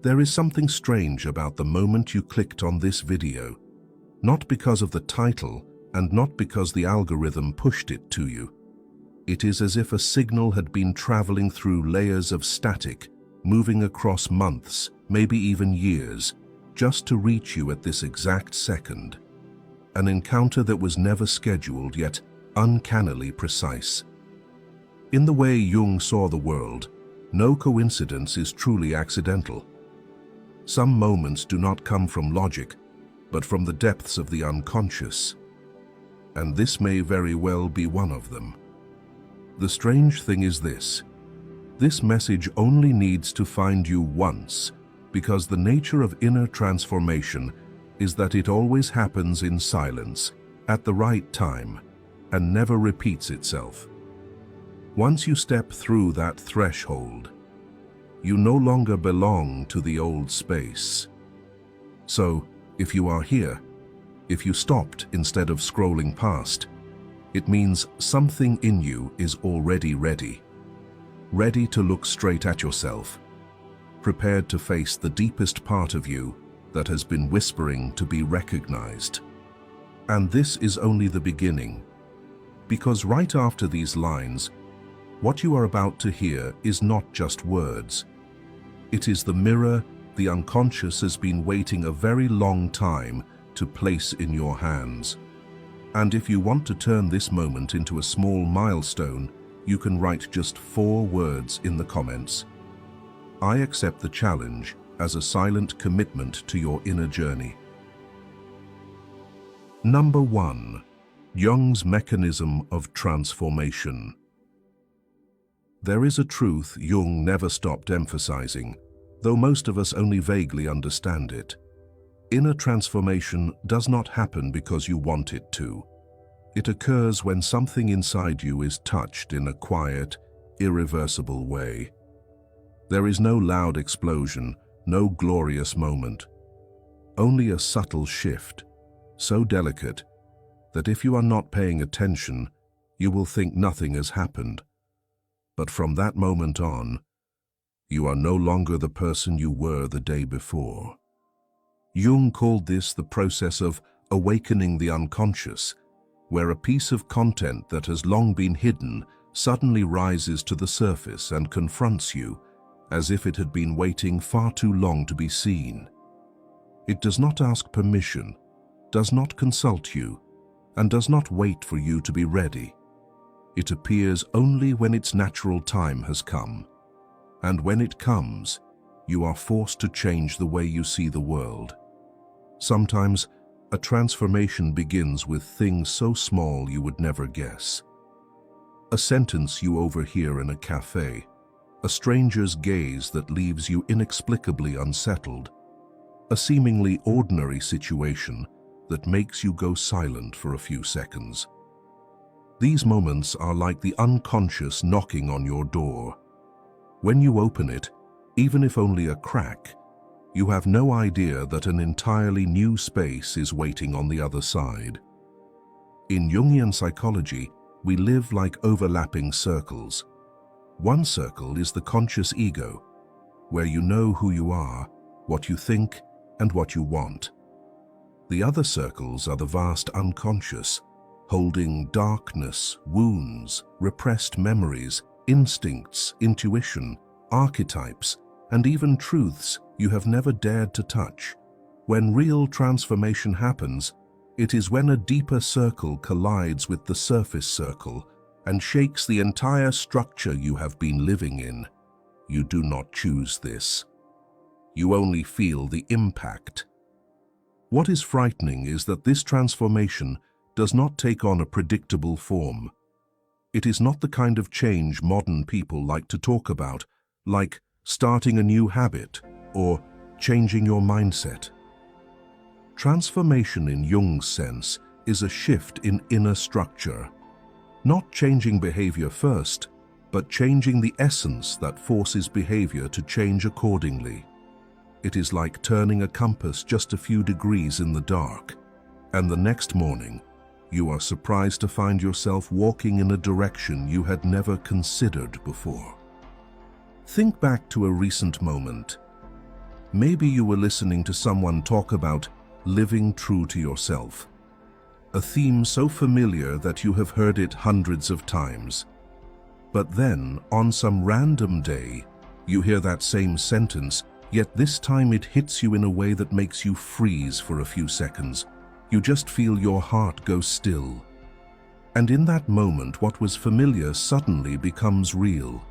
There is something strange about the moment you clicked on this video, not because of the title and not because the algorithm pushed it to you. It is as if a signal had been traveling through layers of static, moving across months, maybe even years, just to reach you at this exact second. An encounter that was never scheduled, yet uncannily precise. In the way Jung saw the world, no coincidence is truly accidental. Some moments do not come from logic, but from the depths of the unconscious. And this may very well be one of them. The strange thing is this message only needs to find you once, because the nature of inner transformation is that it always happens in silence, at the right time, and never repeats itself. Once you step through that threshold, you no longer belong to the old space. So, if you are here, if you stopped instead of scrolling past, it means something in you is already ready. Ready to look straight at yourself, prepared to face the deepest part of you that has been whispering to be recognized. And this is only the beginning, because right after these lines, what you are about to hear is not just words. It is the mirror the unconscious has been waiting a very long time to place in your hands. And if you want to turn this moment into a small milestone, you can write just 4 words in the comments. I accept the challenge as a silent commitment to your inner journey. Number 1. Jung's mechanism of transformation. There is a truth Jung never stopped emphasizing, though most of us only vaguely understand it. Inner transformation does not happen because you want it to. It occurs when something inside you is touched in a quiet, irreversible way. There is no loud explosion, no glorious moment. Only a subtle shift, so delicate that if you are not paying attention, you will think nothing has happened. But from that moment on, you are no longer the person you were the day before. Jung called this the process of awakening the unconscious, where a piece of content that has long been hidden suddenly rises to the surface and confronts you as if it had been waiting far too long to be seen. It does not ask permission, does not consult you, and does not wait for you to be ready. It appears only when its natural time has come. And when it comes, you are forced to change the way you see the world. Sometimes, a transformation begins with things so small you would never guess. A sentence you overhear in a cafe, a stranger's gaze that leaves you inexplicably unsettled, a seemingly ordinary situation that makes you go silent for a few seconds. These moments are like the unconscious knocking on your door. When you open it, even if only a crack, you have no idea that an entirely new space is waiting on the other side. In Jungian psychology, we live like overlapping circles. One circle is the conscious ego, where you know who you are, what you think, and what you want. The other circles are the vast unconscious, holding darkness, wounds, repressed memories, instincts, intuition, archetypes, and even truths you have never dared to touch. When real transformation happens, it is when a deeper circle collides with the surface circle and shakes the entire structure you have been living in. You do not choose this. You only feel the impact. What is frightening is that this transformation does not take on a predictable form. It is not the kind of change modern people like to talk about, like starting a new habit or changing your mindset. Transformation in Jung's sense is a shift in inner structure. Not changing behavior first, but changing the essence that forces behavior to change accordingly. It is like turning a compass just a few degrees in the dark, and the next morning, you are surprised to find yourself walking in a direction you had never considered before. Think back to a recent moment. Maybe you were listening to someone talk about living true to yourself, a theme so familiar that you have heard it hundreds of times. But then, on some random day, you hear that same sentence, yet this time it hits you in a way that makes you freeze for a few seconds. You just feel your heart go still. And in that moment, what was familiar suddenly becomes real.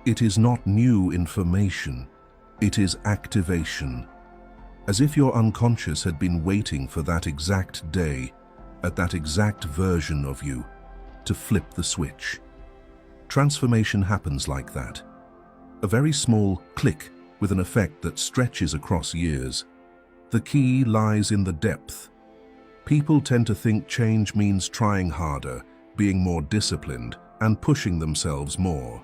It is not new information, it is activation. As if your unconscious had been waiting for that exact day, at that exact version of you, to flip the switch. Transformation happens like that. A very small click with an effect that stretches across years. The key lies in the depth. People tend to think change means trying harder, being more disciplined, and pushing themselves more.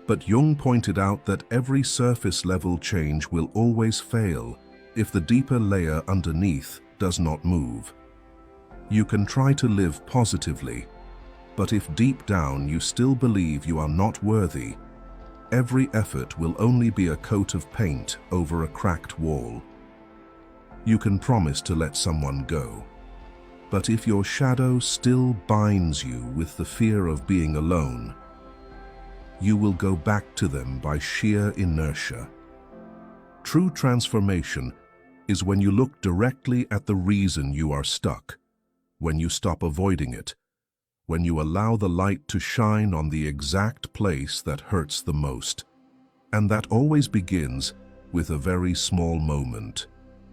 But Jung pointed out that every surface-level change will always fail if the deeper layer underneath does not move. You can try to live positively, but if deep down you still believe you are not worthy, every effort will only be a coat of paint over a cracked wall. You can promise to let someone go, but if your shadow still binds you with the fear of being alone, you will go back to them by sheer inertia. True transformation is when you look directly at the reason you are stuck, when you stop avoiding it, when you allow the light to shine on the exact place that hurts the most. And that always begins with a very small moment,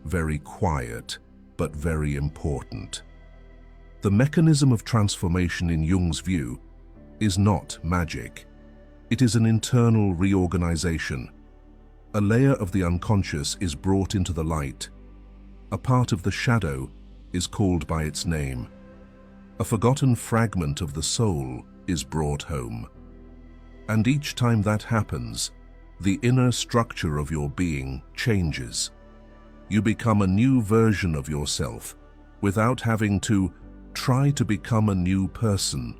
very quiet, but very important. The mechanism of transformation in Jung's view is not magic. It is an internal reorganization. A layer of the unconscious is brought into the light. A part of the shadow is called by its name. A forgotten fragment of the soul is brought home. And each time that happens, the inner structure of your being changes. You become a new version of yourself without having to try to become a new person.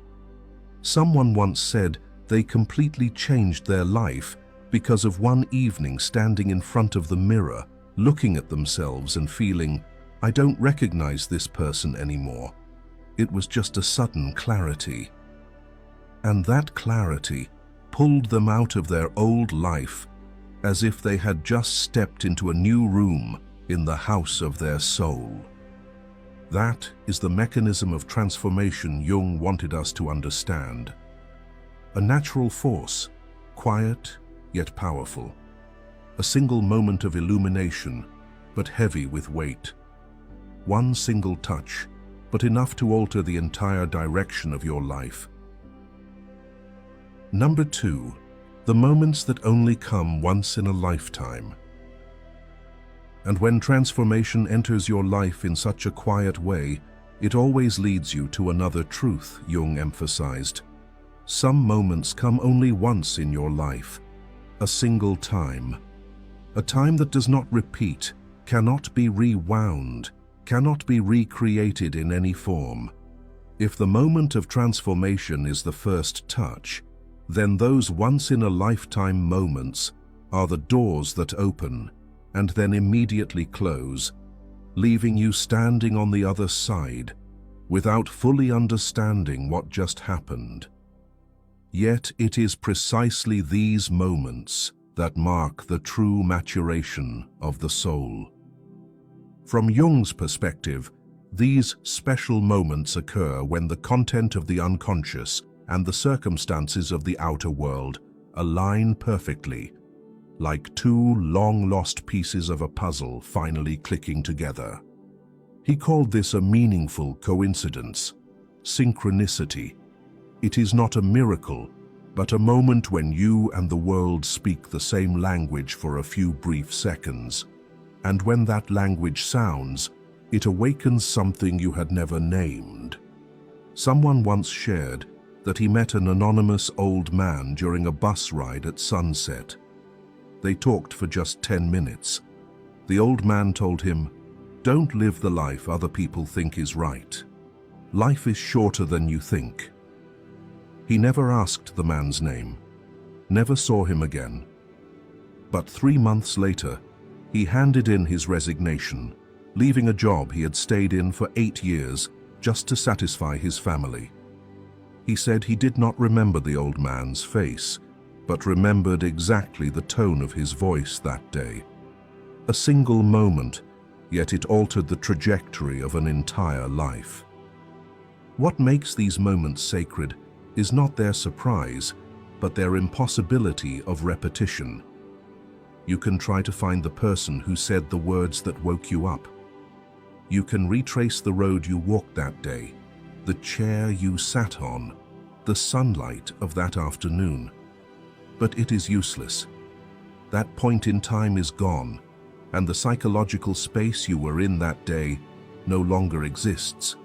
Someone once said they completely changed their life because of one evening standing in front of the mirror, looking at themselves and feeling, I don't recognize this person anymore. It was just a sudden clarity. And that clarity pulled them out of their old life as if they had just stepped into a new room in the house of their soul. That is the mechanism of transformation Jung wanted us to understand. A natural force, quiet yet powerful. A single moment of illumination, but heavy with weight. One single touch, but enough to alter the entire direction of your life. Number 2, the moments that only come once in a lifetime. And when transformation enters your life in such a quiet way, it always leads you to another truth, Jung emphasized. Some moments come only once in your life, a single time. A time that does not repeat, cannot be rewound, cannot be recreated in any form. If the moment of transformation is the first touch, then those once-in-a-lifetime moments are the doors that open and then immediately close, leaving you standing on the other side without fully understanding what just happened. Yet it is precisely these moments that mark the true maturation of the soul. From Jung's perspective, these special moments occur when the content of the unconscious and the circumstances of the outer world align perfectly, like two long-lost pieces of a puzzle finally clicking together. He called this a meaningful coincidence, synchronicity. It is not a miracle, but a moment when you and the world speak the same language for a few brief seconds. And when that language sounds, it awakens something you had never named. Someone once shared that he met an anonymous old man during a bus ride at sunset. They talked for just 10 minutes. The old man told him, "Don't live the life other people think is right. Life is shorter than you think." He never asked the man's name, never saw him again. But 3 months later, He handed in his resignation, leaving a job he had stayed in for 8 years just to satisfy his family. He said he did not remember the old man's face, but remembered exactly the tone of his voice that day. A single moment, yet it altered the trajectory of an entire life. What makes these moments sacred is not their surprise, but their impossibility of repetition. You can try to find the person who said the words that woke you up. You can retrace the road you walked that day, the chair you sat on, the sunlight of that afternoon. But it is useless. That point in time is gone, and the psychological space you were in that day no longer exists.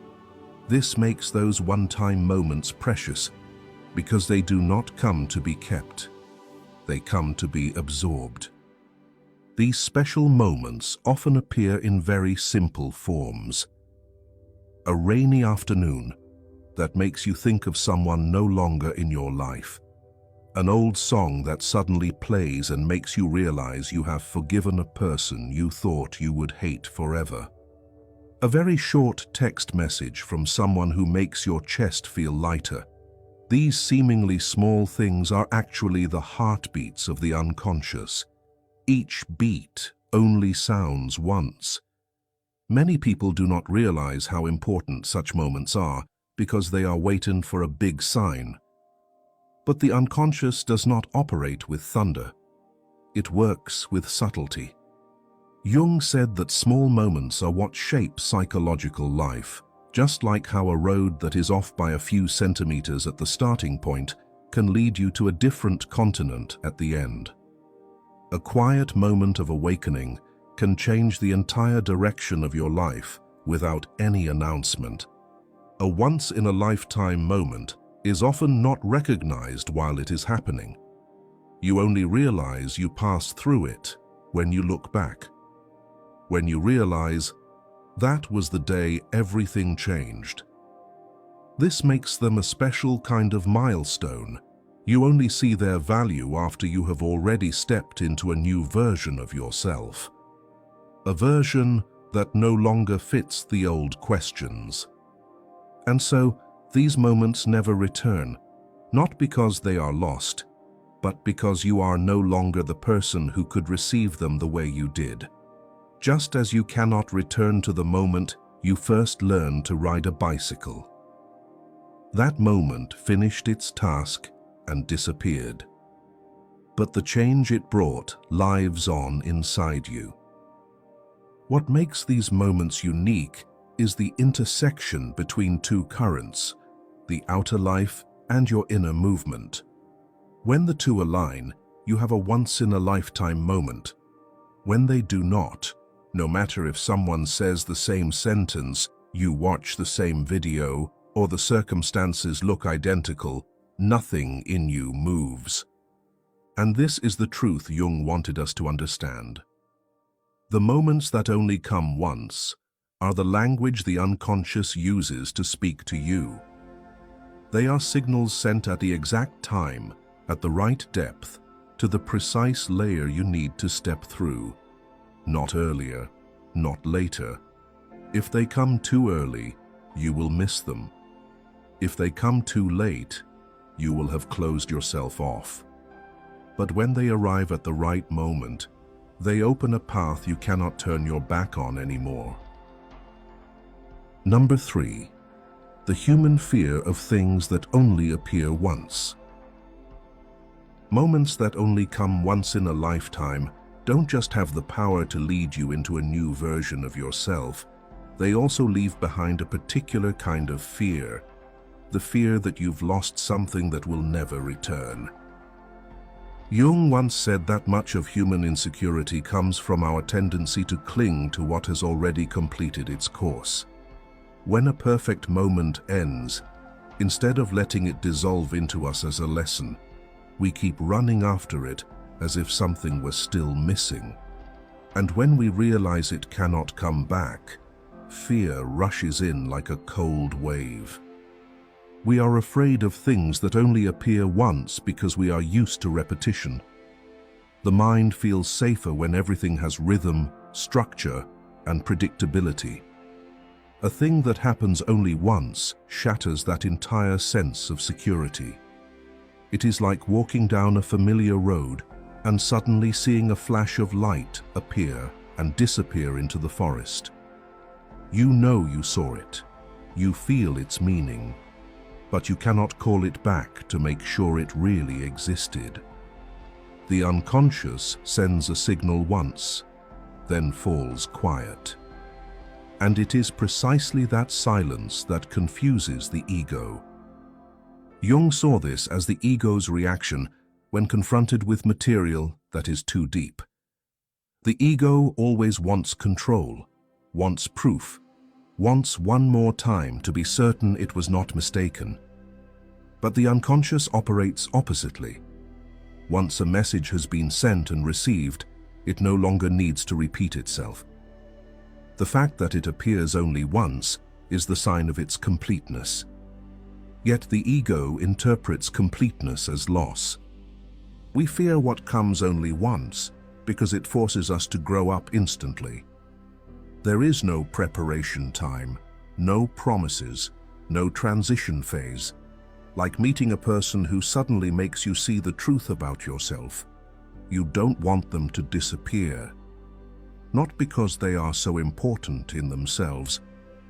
This makes those one-time moments precious, because they do not come to be kept. They come to be absorbed. These special moments often appear in very simple forms. A rainy afternoon that makes you think of someone no longer in your life. An old song that suddenly plays and makes you realize you have forgiven a person you thought you would hate forever. A very short text message from someone who makes your chest feel lighter. These seemingly small things are actually the heartbeats of the unconscious. Each beat only sounds once. Many people do not realize how important such moments are because they are waiting for a big sign. But the unconscious does not operate with thunder. It works with subtlety. Jung said that small moments are what shape psychological life, just like how a road that is off by a few centimeters at the starting point can lead you to a different continent at the end. A quiet moment of awakening can change the entire direction of your life without any announcement. A once-in-a-lifetime moment is often not recognized while it is happening. You only realize you passed through it when you look back. When you realize, that was the day everything changed. This makes them a special kind of milestone. You only see their value after you have already stepped into a new version of yourself. A version that no longer fits the old questions. And so, these moments never return, not because they are lost, but because you are no longer the person who could receive them the way you did. Just as you cannot return to the moment you first learned to ride a bicycle. That moment finished its task and disappeared. But the change it brought lives on inside you. What makes these moments unique is the intersection between two currents, the outer life and your inner movement. When the two align, you have a once-in-a-lifetime moment. When they do not, no matter if someone says the same sentence, you watch the same video, or the circumstances look identical, nothing in you moves. And this is the truth Jung wanted us to understand. The moments that only come once are the language the unconscious uses to speak to you. They are signals sent at the exact time, at the right depth, to the precise layer you need to step through. Not earlier, not later. If they come too early, you will miss them. If they come too late, you will have closed yourself off. But when they arrive at the right moment, they open a path you cannot turn your back on anymore. Number 3. The human fear of things that only appear once. Moments that only come once in a lifetime don't just have the power to lead you into a new version of yourself, they also leave behind a particular kind of fear, the fear that you've lost something that will never return. Jung once said that much of human insecurity comes from our tendency to cling to what has already completed its course. When a perfect moment ends, instead of letting it dissolve into us as a lesson, we keep running after it as if something was still missing. And when we realize it cannot come back, fear rushes in like a cold wave. We are afraid of things that only appear once because we are used to repetition. The mind feels safer when everything has rhythm, structure, and predictability. A thing that happens only once shatters that entire sense of security. It is like walking down a familiar road and suddenly seeing a flash of light appear and disappear into the forest. You know you saw it. You feel its meaning, but you cannot call it back to make sure it really existed. The unconscious sends a signal once, then falls quiet. And it is precisely that silence that confuses the ego. Jung saw this as the ego's reaction when confronted with material that is too deep. The ego always wants control, wants proof, wants one more time to be certain it was not mistaken. But the unconscious operates oppositely. Once a message has been sent and received, it no longer needs to repeat itself. The fact that it appears only once is the sign of its completeness. Yet the ego interprets completeness as loss. We fear what comes only once because it forces us to grow up instantly. There is no preparation time, no promises, no transition phase. Like meeting a person who suddenly makes you see the truth about yourself. You don't want them to disappear. Not because they are so important in themselves,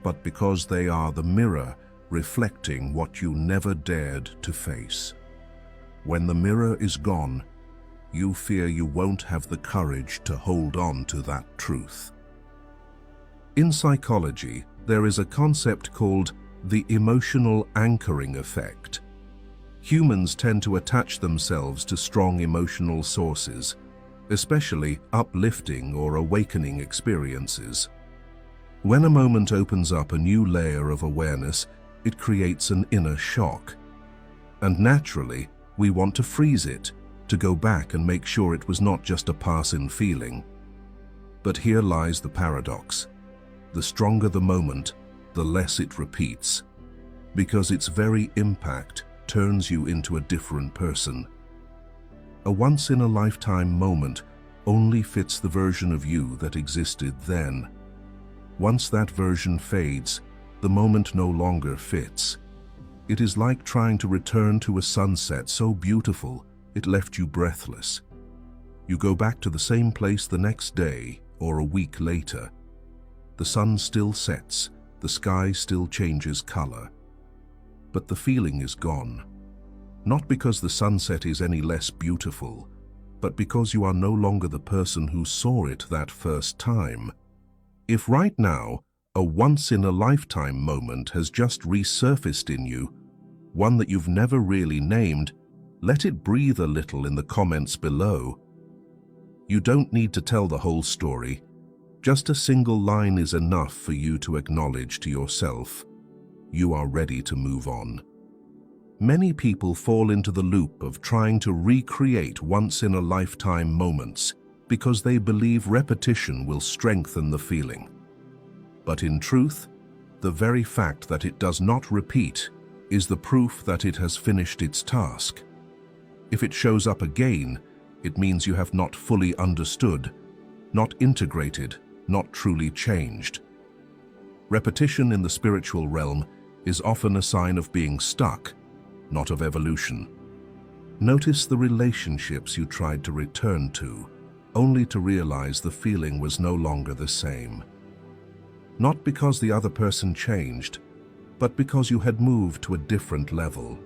but because they are the mirror reflecting what you never dared to face. When the mirror is gone, you fear you won't have the courage to hold on to that truth. In psychology, there is a concept called the emotional anchoring effect. Humans tend to attach themselves to strong emotional sources, especially uplifting or awakening experiences. When a moment opens up a new layer of awareness, it creates an inner shock. And naturally, we want to freeze it, to go back and make sure it was not just a passing feeling. But here lies the paradox. The stronger the moment, the less it repeats, because its very impact turns you into a different person. A once-in-a-lifetime moment only fits the version of you that existed then. Once that version fades, the moment no longer fits. It is like trying to return to a sunset so beautiful it left you breathless. You go back to the same place the next day or a week later. The sun still sets, the sky still changes color. But the feeling is gone. Not because the sunset is any less beautiful, but because you are no longer the person who saw it that first time. If right now, a once-in-a-lifetime moment has just resurfaced in you, one that you've never really named, let it breathe a little in the comments below. You don't need to tell the whole story. Just a single line is enough for you to acknowledge to yourself, you are ready to move on. Many people fall into the loop of trying to recreate once-in-a-lifetime moments because they believe repetition will strengthen the feeling. But in truth, the very fact that it does not repeat is the proof that it has finished its task. If it shows up again, it means you have not fully understood, not integrated, not truly changed. Repetition in the spiritual realm is often a sign of being stuck, not of evolution. Notice the relationships you tried to return to, only to realize the feeling was no longer the same. Not because the other person changed, but because you had moved to a different level.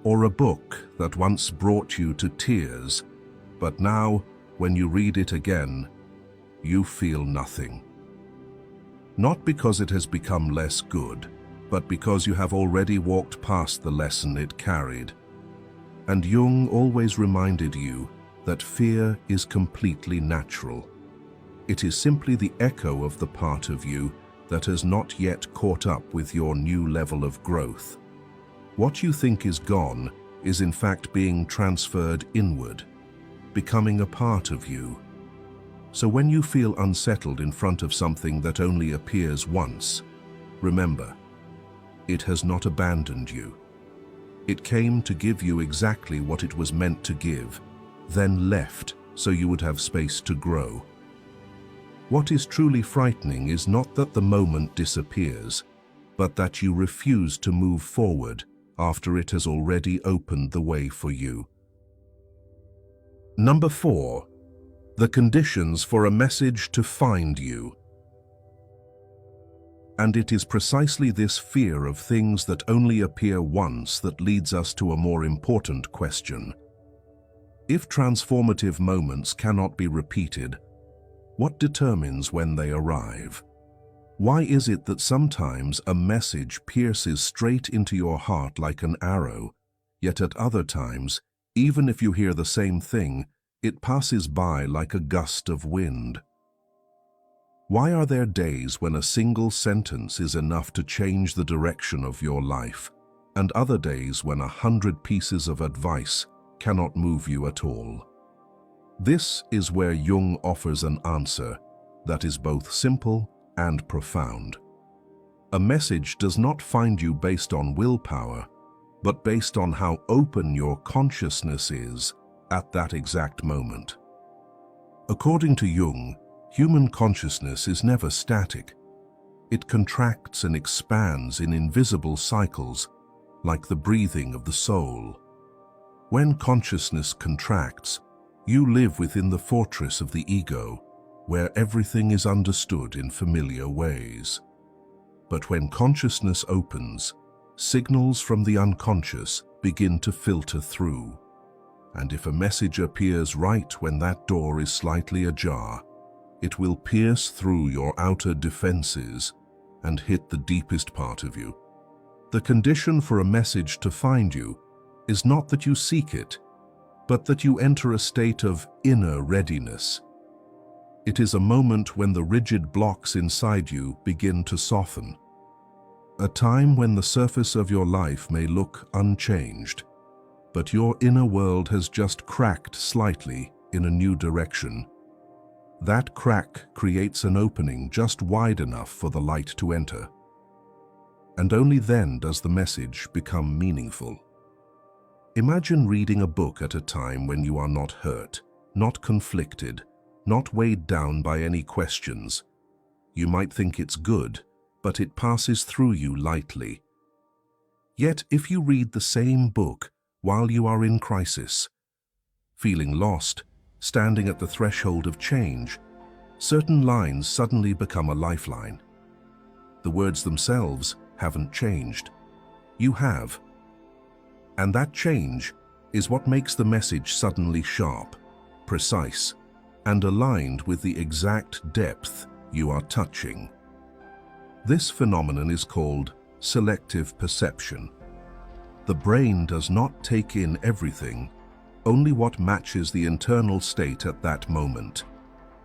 Or a book that once brought you to tears, but now, when you read it again, you feel nothing. Not because it has become less good, but because you have already walked past the lesson it carried. And Jung always reminded you that fear is completely natural. It is simply the echo of the part of you that has not yet caught up with your new level of growth. What you think is gone is in fact being transferred inward, becoming a part of you. So when you feel unsettled in front of something that only appears once, remember, it has not abandoned you. It came to give you exactly what it was meant to give, then left so you would have space to grow. What is truly frightening is not that the moment disappears, but that you refuse to move forward after it has already opened the way for you. Number 4. The conditions for a message to find you. And it is precisely this fear of things that only appear once that leads us to a more important question. If transformative moments cannot be repeated, what determines when they arrive? Why is it that sometimes a message pierces straight into your heart like an arrow, yet at other times, even if you hear the same thing, it passes by like a gust of wind? Why are there days when a single sentence is enough to change the direction of your life, and other days when 100 pieces of advice cannot move you at all? This is where Jung offers an answer that is both simple and profound. A message does not find you based on willpower, but based on how open your consciousness is at that exact moment. According to Jung, human consciousness is never static. It contracts and expands in invisible cycles, like the breathing of the soul. When consciousness contracts, you live within the fortress of the ego, where everything is understood in familiar ways. But when consciousness opens, signals from the unconscious begin to filter through. And if a message appears right when that door is slightly ajar, it will pierce through your outer defenses and hit the deepest part of you. The condition for a message to find you is not that you seek it, but that you enter a state of inner readiness. It is a moment when the rigid blocks inside you begin to soften. A time when the surface of your life may look unchanged, but your inner world has just cracked slightly in a new direction. That crack creates an opening just wide enough for the light to enter. And only then does the message become meaningful. Imagine reading a book at a time when you are not hurt, not conflicted, not weighed down by any questions. You might think it's good, but it passes through you lightly. Yet if you read the same book while you are in crisis, feeling lost, standing at the threshold of change, certain lines suddenly become a lifeline. The words themselves haven't changed. You have. And that change is what makes the message suddenly sharp, precise, and aligned with the exact depth you are touching. This phenomenon is called selective perception. The brain does not take in everything, only what matches the internal state at that moment.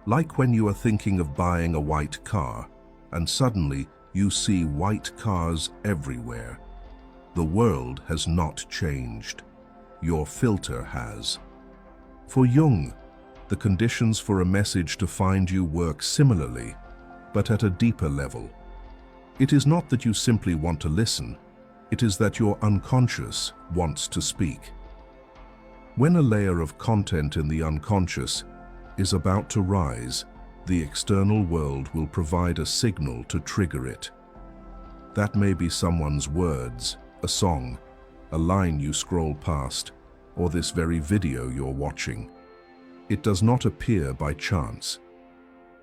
Like when you are thinking of buying a white car, and suddenly you see white cars everywhere. The world has not changed. Your filter has. For Jung, the conditions for a message to find you work similarly, but at a deeper level. It is not that you simply want to listen, it is that your unconscious wants to speak. When a layer of content in the unconscious is about to rise, the external world will provide a signal to trigger it. That may be someone's words, a song, a line you scroll past, or this very video you're watching. It does not appear by chance.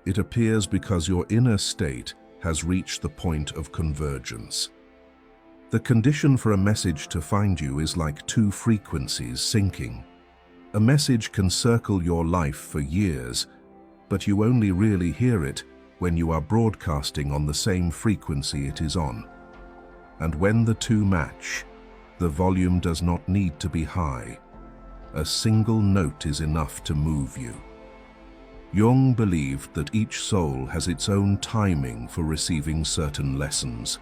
It appears because your inner state has reached the point of convergence. The condition for a message to find you is like two frequencies syncing. A message can circle your life for years, but you only really hear it when you are broadcasting on the same frequency it is on. And when the two match, the volume does not need to be high. A single note is enough to move you. Jung believed that each soul has its own timing for receiving certain lessons.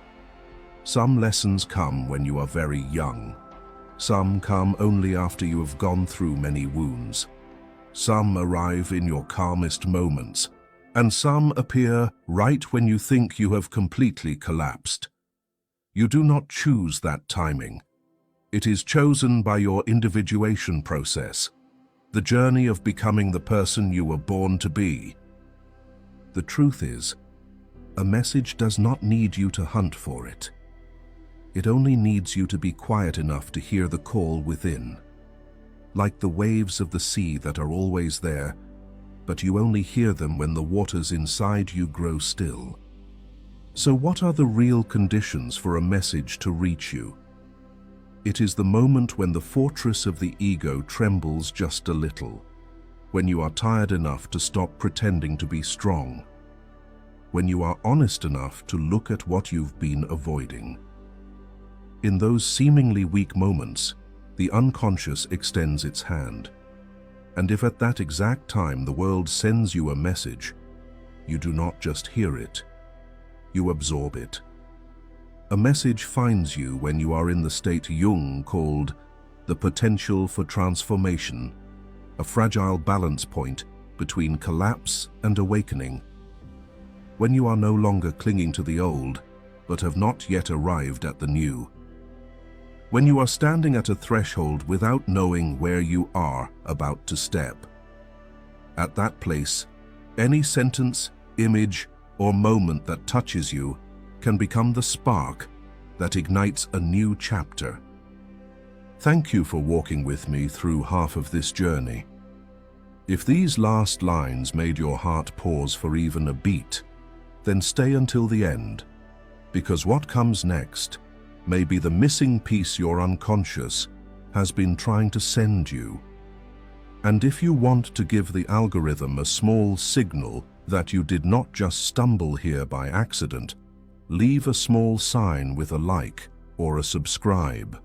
Some lessons come when you are very young. Some come only after you have gone through many wounds. Some arrive in your calmest moments, and some appear right when you think you have completely collapsed. You do not choose that timing. It is chosen by your individuation process. the journey of becoming the person you were born to be. The truth is, a message does not need you to hunt for it. It only needs you to be quiet enough to hear the call within. Like the waves of the sea that are always there, but you only hear them when the waters inside you grow still. So what are the real conditions for a message to reach you? It is the moment when the fortress of the ego trembles just a little, when you are tired enough to stop pretending to be strong, when you are honest enough to look at what you've been avoiding. In those seemingly weak moments, the unconscious extends its hand. And if at that exact time the world sends you a message, you do not just hear it, you absorb it. A message finds you when you are in the state Jung called the potential for transformation, a fragile balance point between collapse and awakening. When you are no longer clinging to the old, but have not yet arrived at the new. When you are standing at a threshold without knowing where you are about to step. At that place, any sentence, image, or moment that touches you can become the spark that ignites a new chapter. Thank you for walking with me through half of this journey. If these last lines made your heart pause for even a beat, then stay until the end, because what comes next may be the missing piece your unconscious has been trying to send you. And if you want to give the algorithm a small signal that you did not just stumble here by accident, leave a small sign with a like or a subscribe.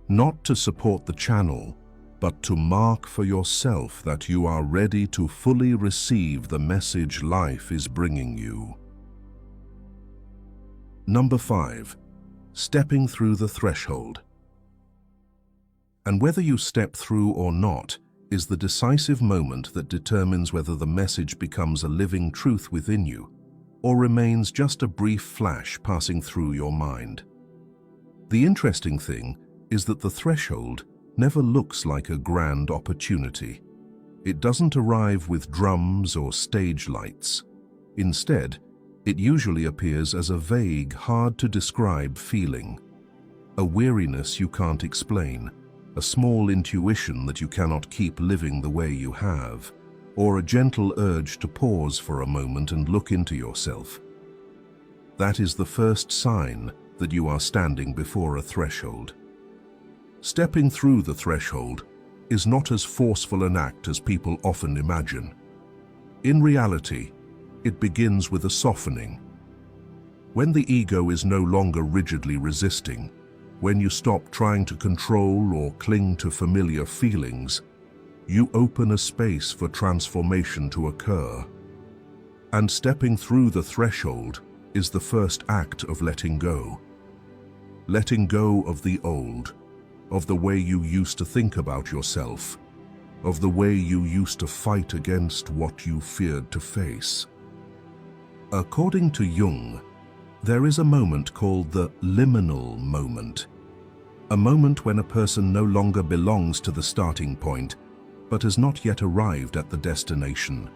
Not to support the channel, but to mark for yourself that you are ready to fully receive the message life is bringing you. Number 5. Stepping through the threshold. And whether you step through or not is the decisive moment that determines whether the message becomes a living truth within you or remains just a brief flash passing through your mind. The interesting thing is that the threshold never looks like a grand opportunity. It doesn't arrive with drums or stage lights. Instead, it usually appears as a vague, hard-to-describe feeling, a weariness you can't explain, a small intuition that you cannot keep living the way you have, or a gentle urge to pause for a moment and look into yourself. That is the first sign that you are standing before a threshold. Stepping through the threshold is not as forceful an act as people often imagine. In reality, it begins with a softening. When the ego is no longer rigidly resisting, when you stop trying to control or cling to familiar feelings, you open a space for transformation to occur. And stepping through the threshold is the first act of letting go. Letting go of the old, of the way you used to think about yourself, of the way you used to fight against what you feared to face. According to Jung, there is a moment called the liminal moment, a moment when a person no longer belongs to the starting point, but has not yet arrived at the destination.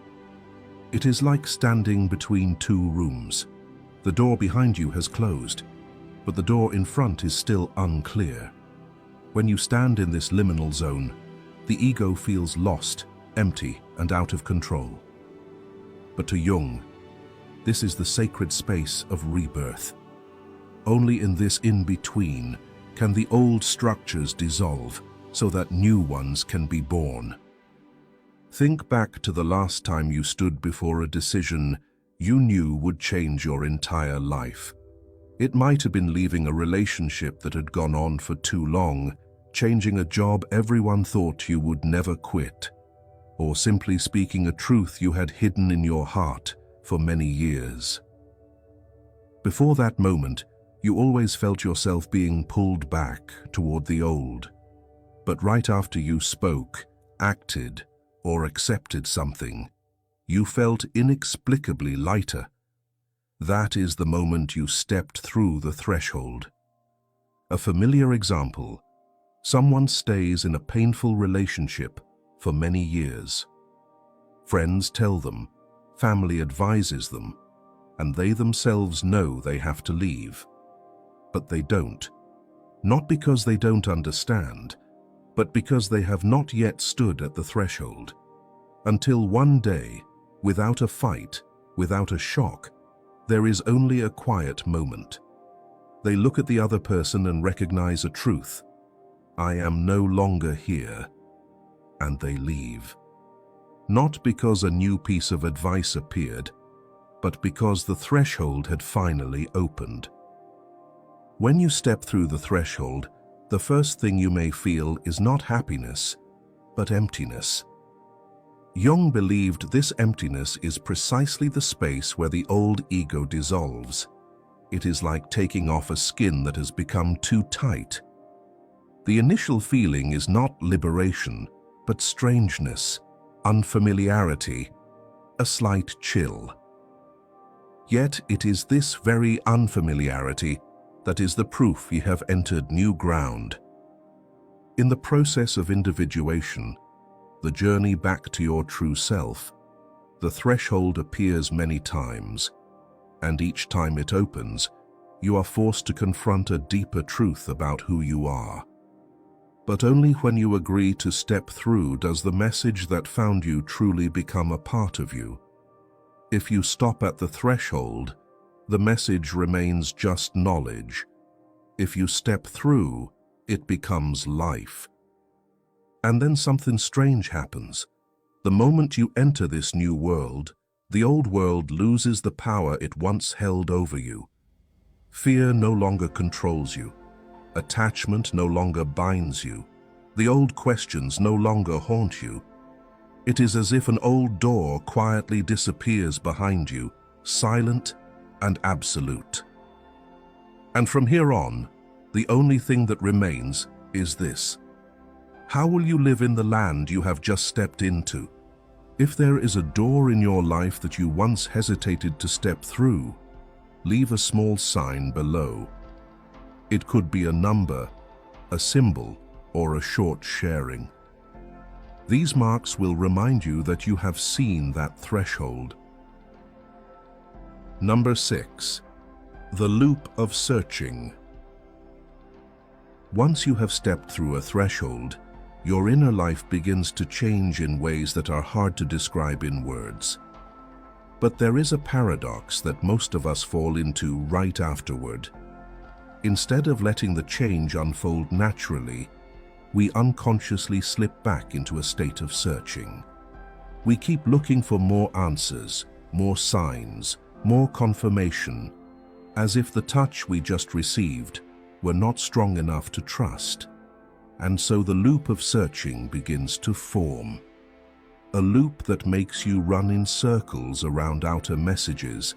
It is like standing between two rooms. The door behind you has closed, but the door in front is still unclear. When you stand in this liminal zone, the ego feels lost, empty, and out of control. But to Jung, this is the sacred space of rebirth. Only in this in-between can the old structures dissolve so that new ones can be born. Think back to the last time you stood before a decision you knew would change your entire life. It might have been leaving a relationship that had gone on for too long, changing a job everyone thought you would never quit, or simply speaking a truth you had hidden in your heart for many years. Before that moment, you always felt yourself being pulled back toward the old. But right after you spoke, acted, or accepted something, you felt inexplicably lighter. That is the moment you stepped through the threshold. A familiar example: someone stays in a painful relationship for many years. Friends tell them, family advises them, and they themselves know they have to leave. But they don't. Not because they don't understand, but because they have not yet stood at the threshold. Until one day, without a fight, without a shock, there is only a quiet moment. They look at the other person and recognize a truth. I am no longer here. And they leave. Not because a new piece of advice appeared, but because the threshold had finally opened. When you step through the threshold, the first thing you may feel is not happiness, but emptiness. Jung believed this emptiness is precisely the space where the old ego dissolves. It is like taking off a skin that has become too tight. The initial feeling is not liberation, but strangeness, unfamiliarity, a slight chill. Yet it is this very unfamiliarity that is the proof you have entered new ground. In the process of individuation, the journey back to your true self, the threshold appears many times, and each time it opens, you are forced to confront a deeper truth about who you are. But only when you agree to step through does the message that found you truly become a part of you. If you stop at the threshold, the message remains just knowledge. If you step through, it becomes life. And then something strange happens. The moment you enter this new world, the old world loses the power it once held over you. Fear no longer controls you. Attachment no longer binds you. The old questions no longer haunt you. It is as if an old door quietly disappears behind you, silent and absolute. And from here on, the only thing that remains is this. How will you live in the land you have just stepped into? If there is a door in your life that you once hesitated to step through, leave a small sign below. It could be a number, a symbol, or a short sharing. These marks will remind you that you have seen that threshold. Number 6. The loop of searching. Once you have stepped through a threshold, your inner life begins to change in ways that are hard to describe in words. But there is a paradox that most of us fall into right afterward. Instead of letting the change unfold naturally, we unconsciously slip back into a state of searching. We keep looking for more answers, more signs, more confirmation, as if the touch we just received were not strong enough to trust. And so the loop of searching begins to form. A loop that makes you run in circles around outer messages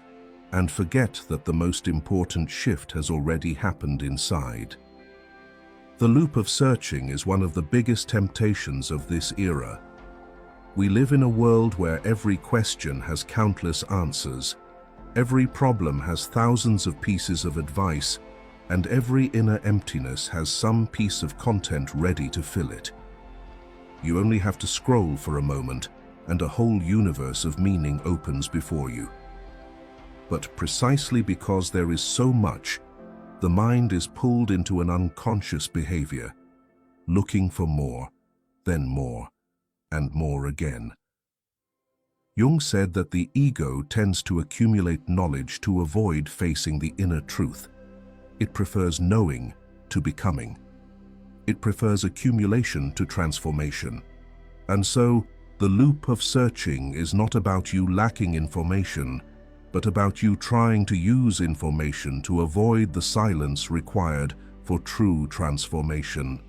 and forget that the most important shift has already happened inside. The loop of searching is one of the biggest temptations of this era. We live in a world where every question has countless answers, every problem has thousands of pieces of advice, and every inner emptiness has some piece of content ready to fill it. You only have to scroll for a moment, and a whole universe of meaning opens before you. But precisely because there is so much, the mind is pulled into an unconscious behavior, looking for more, then more, and more again. Jung said that the ego tends to accumulate knowledge to avoid facing the inner truth. It prefers knowing to becoming. It prefers accumulation to transformation. And so, the loop of searching is not about you lacking information, but about you trying to use information to avoid the silence required for true transformation.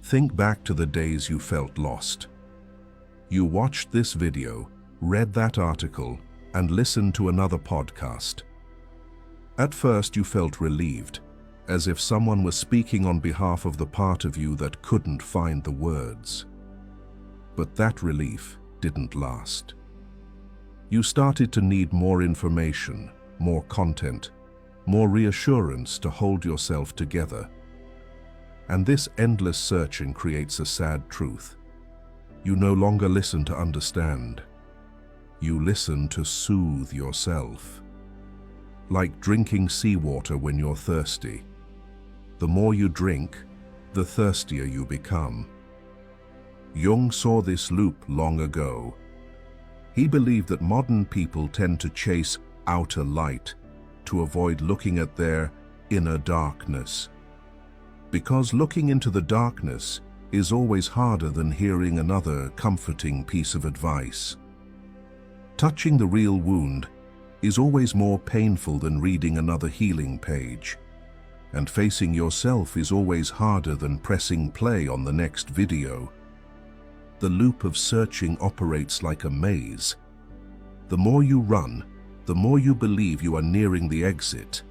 Think back to the days you felt lost. You watched this video, read that article, and listened to another podcast. At first you felt relieved, as if someone was speaking on behalf of the part of you that couldn't find the words. But that relief didn't last. You started to need more information, more content, more reassurance to hold yourself together. And this endless searching creates a sad truth. You no longer listen to understand. You listen to soothe yourself. Like drinking seawater when you're thirsty. The more you drink, the thirstier you become. Jung saw this loop long ago. He believed that modern people tend to chase outer light to avoid looking at their inner darkness. Because looking into the darkness is always harder than hearing another comforting piece of advice. Touching the real wound is always more painful than reading another healing page. And facing yourself is always harder than pressing play on the next video. The loop of searching operates like a maze. The more you run, the more you believe you are nearing the exit.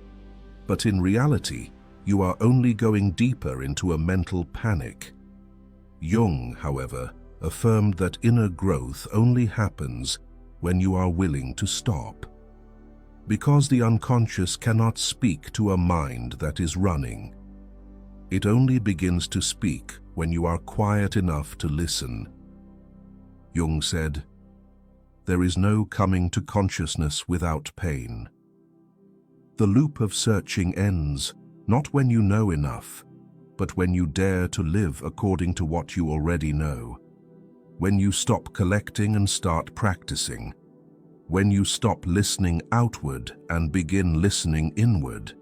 But in reality, you are only going deeper into a mental panic. Jung, however, affirmed that inner growth only happens when you are willing to stop. Because the unconscious cannot speak to a mind that is running. It only begins to speak when you are quiet enough to listen. Jung said, "There is no coming to consciousness without pain." The loop of searching ends not when you know enough, but when you dare to live according to what you already know. When you stop collecting and start practicing. When you stop listening outward and begin listening inward.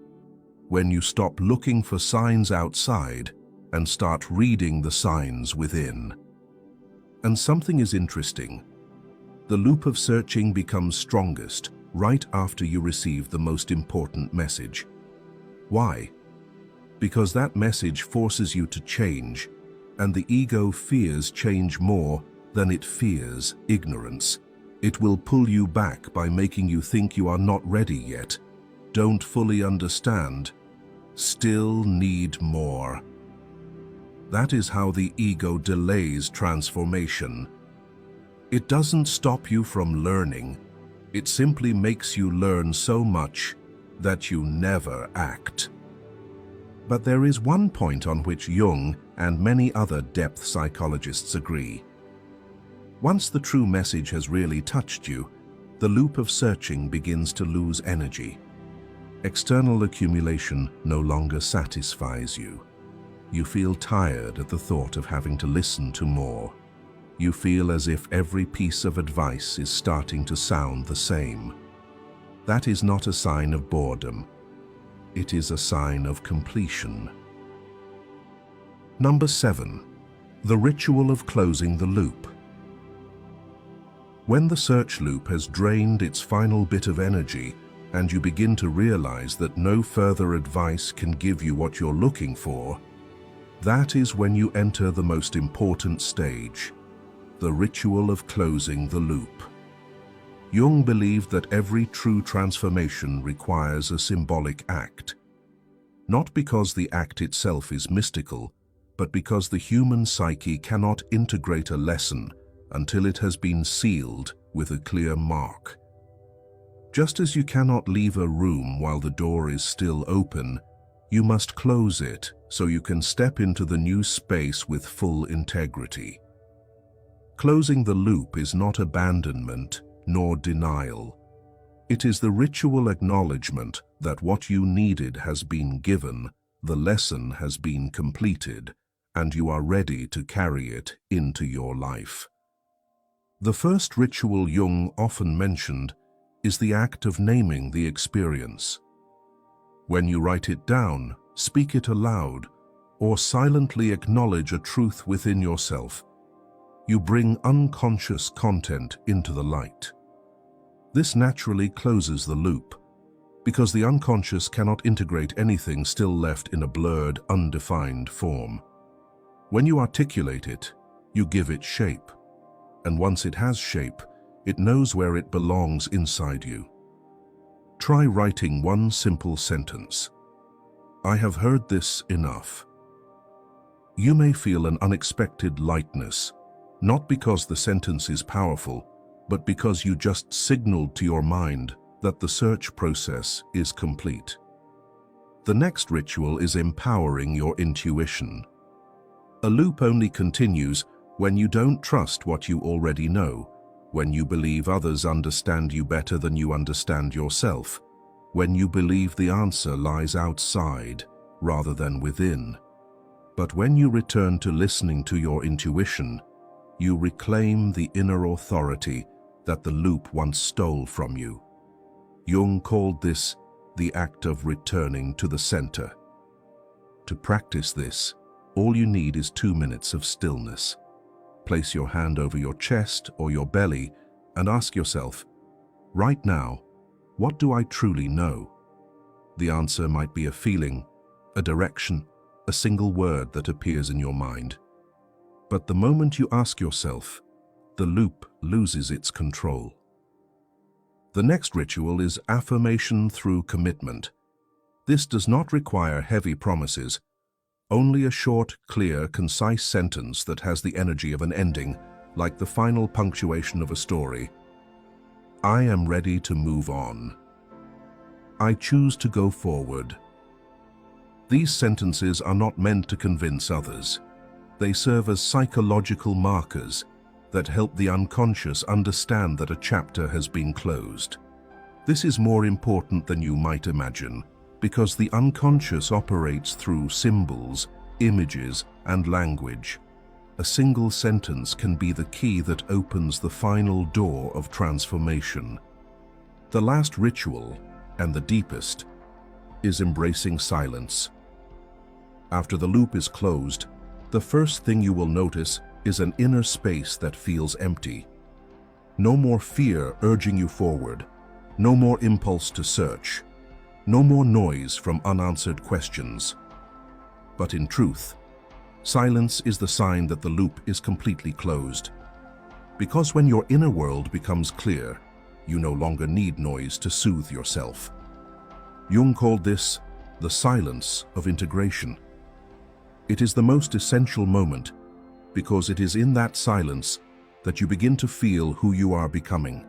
When you stop looking for signs outside and start reading the signs within. And something is interesting. The loop of searching becomes strongest right after you receive the most important message. Why? Because that message forces you to change, and the ego fears change more than it fears ignorance. It will pull you back by making you think you are not ready yet, don't fully understand, still need more. That is how the ego delays transformation. It doesn't stop you from learning. It simply makes you learn so much that you never act. But there is one point on which Jung and many other depth psychologists agree. Once the true message has really touched you, the loop of searching begins to lose energy. External accumulation no longer satisfies you. You feel tired at the thought of having to listen to more. You feel as if every piece of advice is starting to sound the same. That is not a sign of boredom. It is a sign of completion. Number 7. The ritual of closing the loop. When the search loop has drained its final bit of energy and you begin to realize that no further advice can give you what you're looking for, that is when you enter the most important stage, the ritual of closing the loop. Jung believed that every true transformation requires a symbolic act, not because the act itself is mystical, but because the human psyche cannot integrate a lesson until it has been sealed with a clear mark. Just as you cannot leave a room while the door is still open, you must close it so you can step into the new space with full integrity. Closing the loop is not abandonment nor denial. It is the ritual acknowledgement that what you needed has been given, the lesson has been completed, and you are ready to carry it into your life. The first ritual Jung often mentioned is the act of naming the experience. When you write it down, speak it aloud, or silently acknowledge a truth within yourself, you bring unconscious content into the light. This naturally closes the loop, because the unconscious cannot integrate anything still left in a blurred, undefined form. When you articulate it, you give it shape. And once it has shape, it knows where it belongs inside you. Try writing one simple sentence. I have heard this enough. You may feel an unexpected lightness, not because the sentence is powerful, but because you just signaled to your mind that the search process is complete. The next ritual is empowering your intuition. A loop only continues when you don't trust what you already know, when you believe others understand you better than you understand yourself, when you believe the answer lies outside rather than within. But when you return to listening to your intuition, you reclaim the inner authority that the loop once stole from you. Jung called this the act of returning to the center. To practice this, all you need is 2 minutes of stillness. Place your hand over your chest or your belly and ask yourself, right now, what do I truly know? The answer might be a feeling, a direction, a single word that appears in your mind. But the moment you ask yourself, the loop loses its control. The next ritual is affirmation through commitment. This does not require heavy promises, only a short, clear, concise sentence that has the energy of an ending, like the final punctuation of a story. I am ready to move on. I choose to go forward. These sentences are not meant to convince others. They serve as psychological markers that help the unconscious understand that a chapter has been closed. This is more important than you might imagine, because the unconscious operates through symbols, images, and language. A single sentence can be the key that opens the final door of transformation. The last ritual, and the deepest, is embracing silence. After the loop is closed, the first thing you will notice is an inner space that feels empty. No more fear urging you forward, no more impulse to search, no more noise from unanswered questions. But in truth, silence is the sign that the loop is completely closed. Because when your inner world becomes clear, you no longer need noise to soothe yourself. Jung called this the silence of integration. It is the most essential moment because it is in that silence that you begin to feel who you are becoming.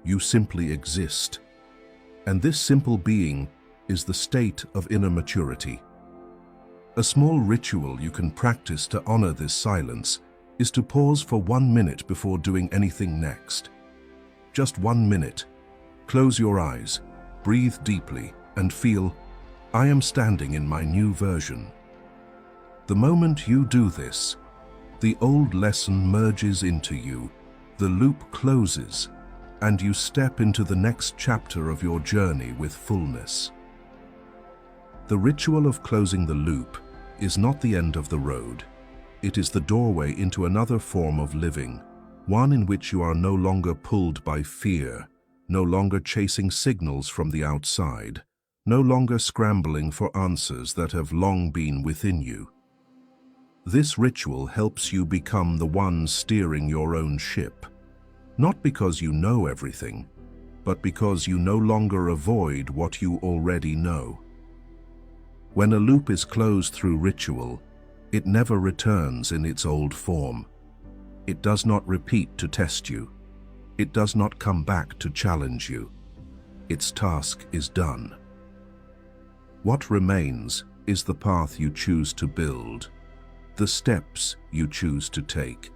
You simply exist. And this simple being is the state of inner maturity. A small ritual you can practice to honor this silence is to pause for 1 minute before doing anything next. Just 1 minute. Close your eyes, breathe deeply, and feel, I am standing in my new version. The moment you do this, the old lesson merges into you, the loop closes, and you step into the next chapter of your journey with fullness. The ritual of closing the loop is not the end of the road. It is the doorway into another form of living, one in which you are no longer pulled by fear, no longer chasing signals from the outside, no longer scrambling for answers that have long been within you. This ritual helps you become the one steering your own ship, not because you know everything, but because you no longer avoid what you already know. When a loop is closed through ritual, it never returns in its old form. It does not repeat to test you. It does not come back to challenge you. Its task is done. What remains is the path you choose to build, the steps you choose to take,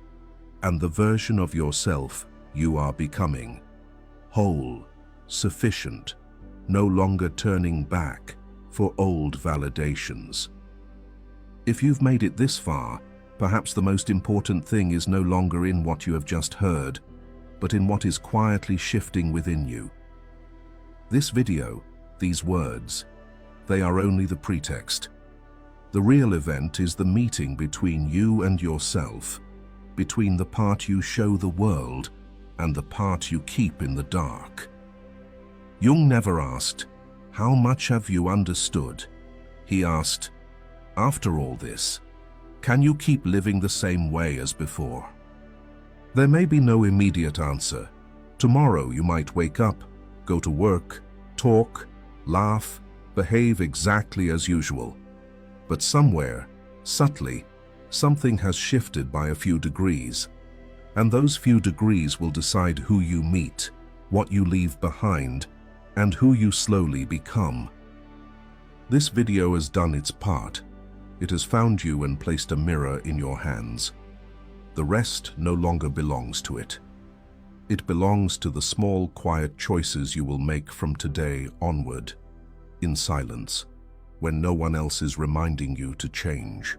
and the version of yourself you are becoming. Whole, sufficient, no longer turning back for old validations. If you've made it this far, perhaps the most important thing is no longer in what you have just heard, but in what is quietly shifting within you. This video, these words, they are only the pretext. The real event is the meeting between you and yourself, between the part you show the world and the part you keep in the dark. Jung never asked, "How much have you understood?" He asked, "After all this, can you keep living the same way as before?" There may be no immediate answer. Tomorrow you might wake up, go to work, talk, laugh, behave exactly as usual. But somewhere, subtly, something has shifted by a few degrees. And those few degrees will decide who you meet, what you leave behind, and who you slowly become. This video has done its part. It has found you and placed a mirror in your hands. The rest no longer belongs to it. It belongs to the small, quiet choices you will make from today onward, in silence, when no one else is reminding you to change.